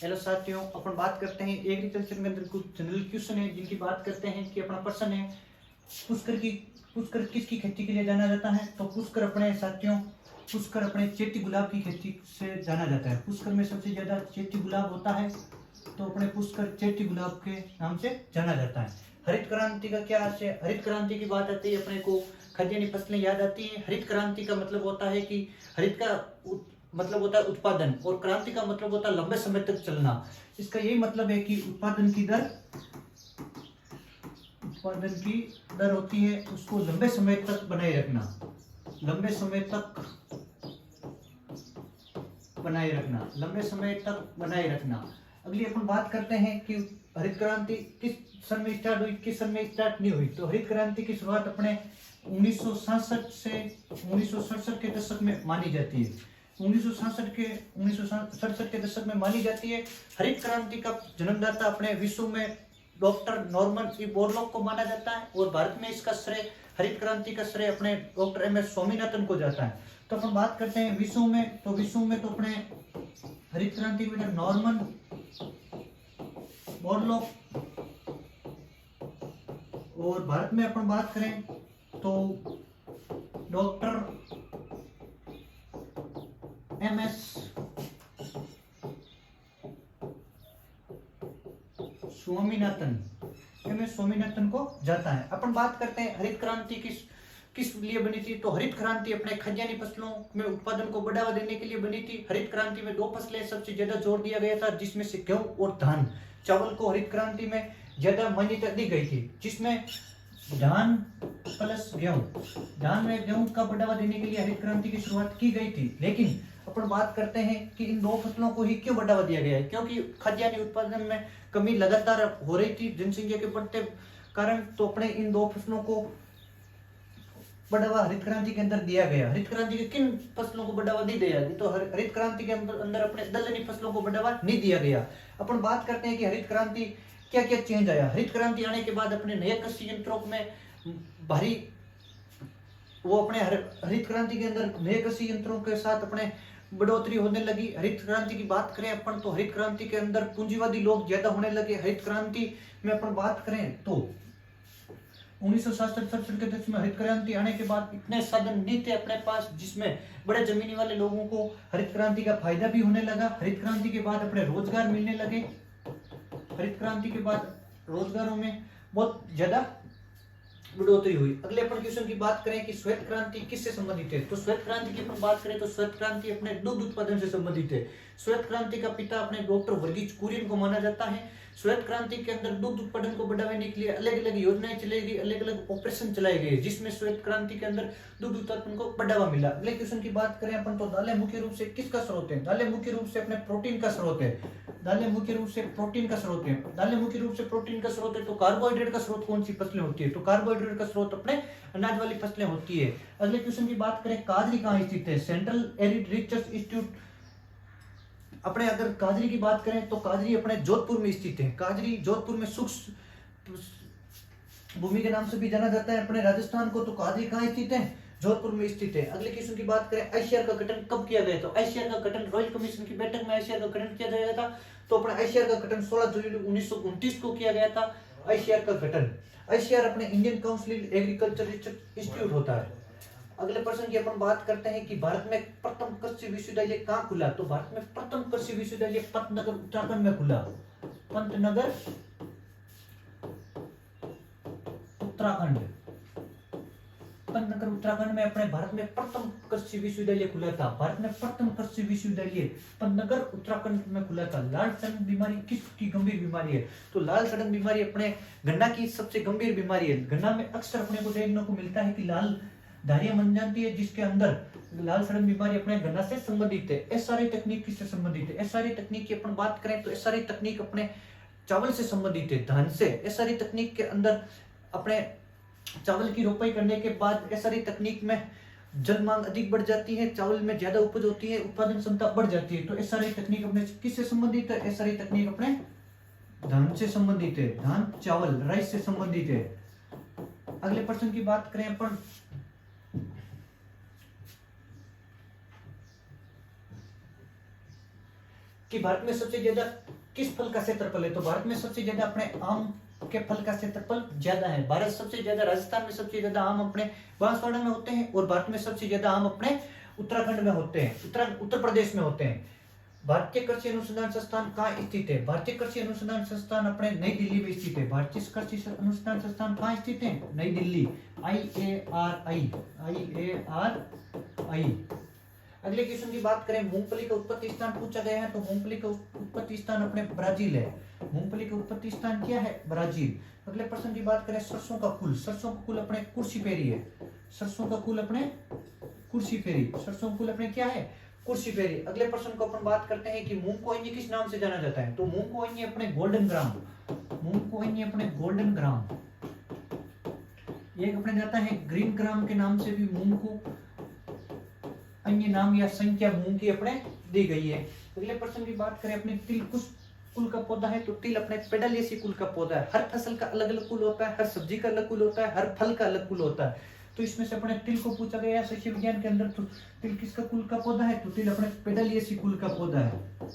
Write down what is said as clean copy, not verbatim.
Hello साथियों, अपन बात करते हैं एग्रीकल्चर के अंदर कुछ जनरल क्वेश्चन है जिनकी बात करते हैं कि अपना प्रश्न है पुष्कर किसकी खेती के लिए जाना जाता है। तो पुष्कर अपने साथियों पुष्कर अपने चेती गुलाब की खेती से जाना जाता है। पुष्कर में सबसे ज्यादा चेती गुलाब होता है, तो अपने पुष्कर चेती गुलाब के नाम से जाना जाता है। हरित क्रांति का क्या है? हरित क्रांति की बात आती है अपने को खाद्यान्य फसलें याद आती है। हरित क्रांति का मतलब होता है कि हरित का मतलब होता है उत्पादन, और क्रांति का मतलब होता है लंबे समय तक चलना। इसका यही मतलब है कि उत्पादन की दर होती है उसको लंबे समय तक बनाए रखना, लंबे समय तक बनाए रखना। अगली अपन बात करते हैं कि हरित क्रांति किस सन में स्टार्ट हुई, किस सन में स्टार्ट नहीं हुई। तो हरित क्रांति की शुरुआत अपने 1967 से 1967 के दशक में मानी जाती है। 1967 के दशक में मानी जाती है। हरित क्रांति का जन्मदाता अपने विश्व में डॉक्टर नॉर्मन ई बोरलॉग को माना जाता है, और भारत में इसका श्रेय हरित क्रांति का श्रेय अपने डॉक्टर एम एस स्वामीनाथन को जाता है। तो अपन बात करते हैं विश्व में तो अपने हरित क्रांति में नॉर्मन बोरलॉग, और भारत में अपन बात करें तो डॉक्टर एम एस स्वामीनाथन को जाता है। अपन बात करते हैं हरित क्रांति किस लिए बनी थी। तो हरित क्रांति अपने खाद्यान्य फसलों में उत्पादन को बढ़ावा देने के लिए बनी थी। हरित क्रांति में 2 फसलें सबसे ज्यादा जोर दिया गया था, जिसमें से गेहूं और धान। चावल को हरित क्रांति में ज्यादा मान्यता दी गई थी, जिसमें धान प्लस गेहूं का बढ़ावा देने के लिए हरित क्रांति की शुरुआत की गई थी। लेकिन अपन बात करते हैं कि इन 2 फसलों को ही क्यों बढ़ावा दिया गया है, क्योंकि खाद्यान्य उत्पादन में कमी लगातार हो रही थी जनसंख्या के बढ़ते कारण। तो अपने इन 2 फसलों को बढ़ावा हरित क्रांति के अंदर दिया गया। हरित क्रांति के किन फसलों को बढ़ावा नहीं दिया गया? तो हरित क्रांति के अंदर अपने दलहनी फसलों को बढ़ावा नहीं दिया गया। अपन बात करते हैं कि हरित क्रांति क्या क्या चेंज आया। हरित क्रांति आने के बाद अपने नए कृषि यंत्रों में भारी हरित क्रांति के अंदर नए कृषि यंत्रों के साथ अपने बढ़ोतरी होने लगी। हरित क्रांति की बात करें अपन तो हरित क्रांति के अंदर पूंजीवादी लोग ज्यादा होने लगे। हरित क्रांति में अपन बात करें तो 1967 के दशक में हरित क्रांति आने के बाद इतने साधन नहीं थे अपने पास, जिसमें बड़े जमीनी वाले लोगों को हरित क्रांति का फायदा भी होने लगा। हरित क्रांति के बाद अपने रोजगार मिलने लगे। हरित क्रांति के बाद रोजगारों में बहुत ज्यादा बढ़ोतरी हुई। अगले अपन क्वेश्चन की बात करें कि श्वेत क्रांति किससे संबंधित है। तो श्वेत क्रांति की अपन बात करें तो श्वेत क्रांति अपने दुग्ध उत्पादन से संबंधित है। श्वेत क्रांति का पिता अपने डॉक्टर वर्गीज कुरियन को माना जाता है। श्वेत क्रांति के अंदर दुग्ध उत्पादन को बढ़ाने के लिए अलग अलग योजनाएं चलाई गई, अलग अलग ऑपरेशन चलाए गए, जिसमें श्वेत क्रांति के अंदर दुग्ध उत्पादन को बढ़ावा मिला। अगले क्वेश्चन की बात करें अपन तो दालें मुख्य रूप से किसका स्रोत है। दालें मुख्य रूप से अपने प्रोटीन का स्रोत है। दालें मुख्य रूप से प्रोटीन का स्रोत है। तो कार्बोहाइड्रेट का स्रोत कौन सी फसलें होती है? तो कार्बोहाइड्रेट का स्रोत अपने अनाज वाली फसलें होती है। अगले क्वेश्चन की बात करें काजरी कहाँ स्थित है। Central arid research institute. अपने अगर काजरी की बात करें तो काजरी अपने जोधपुर में स्थित है। काजरी जोधपुर में शुष्क भूमि के नाम से भी जाना जाता है अपने राजस्थान को। तो काजरी कहाँ स्थित है? जोधपुर में स्थित है। अगले क्वेश्चन की बात करें आईसीआर का गठन कब किया गया। तो आईसीआर का गठन रॉयल कमीशन की बैठक में आईसीआर का गठन किया गया था। तो अपना आईसीआर का गठन 16 जुलाई 1929 को किया गया था। आईसीआर का गठन आईसीआर अपने Indian council agriculture research institute होता है। अगले प्रश्न की अपन बात करते हैं कि भारत में प्रथम कृषि विश्वविद्यालय कहाँ खुला। तो भारत में प्रथम कृषि विश्वविद्यालय पंतनगर उत्तराखंड में खुला। पंतनगर उत्तराखंड में अपने भारत में प्रथम कृषि विश्वविद्यालय खुला था। भारत में प्रथम कृषि विश्वविद्यालय पंतनगर उत्तराखंड में खुला था। लाल सड़क बीमारी किसकी गंभीर बीमारी है। तो लाल सड़क बीमारी अपने गन्ना की सबसे गंभीर बीमारी है। गन्ना में अक्सर अपने को देखने को मिलता है कि लाल धारियां बन जाती है, जिसके अंदर लाल सड़क बीमारी अपने गन्ना से संबंधित है। एसआरआई तकनीक किससे संबंधित है। एसआरआई तकनीक की अपन बात करें तो एसआरआई तकनीक अपने चावल से संबंधित है, धान से। एसआरआई तकनीक के अंदर अपने चावल की रोपाई करने के बाद एसआरआई तकनीक में जल मांग अधिक बढ़ जाती है, चावल में ज्यादा उपज होती है, उत्पादन क्षमता बढ़ जाती है। तो एसआरआई तकनीक अपने किससे संबंधित है। एसआरआई तकनीक अपने धान से संबंधित है, धान चावल राइस से संबंधित है। अगले प्रश्न की बात करें अपन कि भारत में सबसे ज्यादा किस फल का क्षेत्रफल है, तो भारत में सबसे ज्यादा अपने आम के फल का क्षेत्रफल ज्यादा है। भारत सबसे ज्यादा, राजस्थान में सबसे ज्यादा आम अपने बांसवाड़ा में होते हैं, और भारत में सबसे ज्यादा आम अपने उत्तराखंड में होते हैं, उत्तर प्रदेश में होते हैं। भारतीय कृषि अनुसंधान संस्थान कहाँ स्थित है? भारतीय कृषि अनुसंधान संस्थान अपने नई दिल्ली में स्थित है। भारतीय कृषि अनुसंधान संस्थान कहाँ स्थित है? नई दिल्ली, IARI। अगले क्वेश्चन की बात करें, मूंगफली का उत्पत्ति स्थान पूछा गया है, तो मूंगफली का उत्पत्ति स्थान अपने ब्राजील है। मूंगफली का उत्पत्ति स्थान क्या है? ब्राजील। अगले प्रश्न की बात करें, सरसों का कुल, सरसों का कुल अपने कुर्सीपेरी है। सरसों का कुल अपने कुर्सीपेरी, सरसों का कुल अपने क्या है? कुर्सीपेरी। अगले प्रश्न को अपन बात करते हैं कि मूंग को अन्य किस नाम से जाना जाता है, तो मूंग को अन्य अपने गोल्डन ग्राम, मूंग को अन्य अपने गोल्डन ग्राम, एक अपने जाता है ग्रीन ग्राम के नाम से भी मूंग को अन्य नाम या संख्या मूंग की अपने दी गई है। अगले प्रश्न की बात करें, अपने तिल कुछ कुल का पौधा है, तो तिल अपने पेडालिएसी कुल का पौधा है। हर फसल का अलग अलग कुल होता है, हर सब्जी का अलग कुल होता है, हर फल का अलग कुल होता है। तो इसमें से अपने तिल को पूछा गया है शिक्षा विज्ञान के अंदर, तो तिल किसका कुल का पौधा है, तो तिल अपने पेडालिएसी कुल का पौधा है।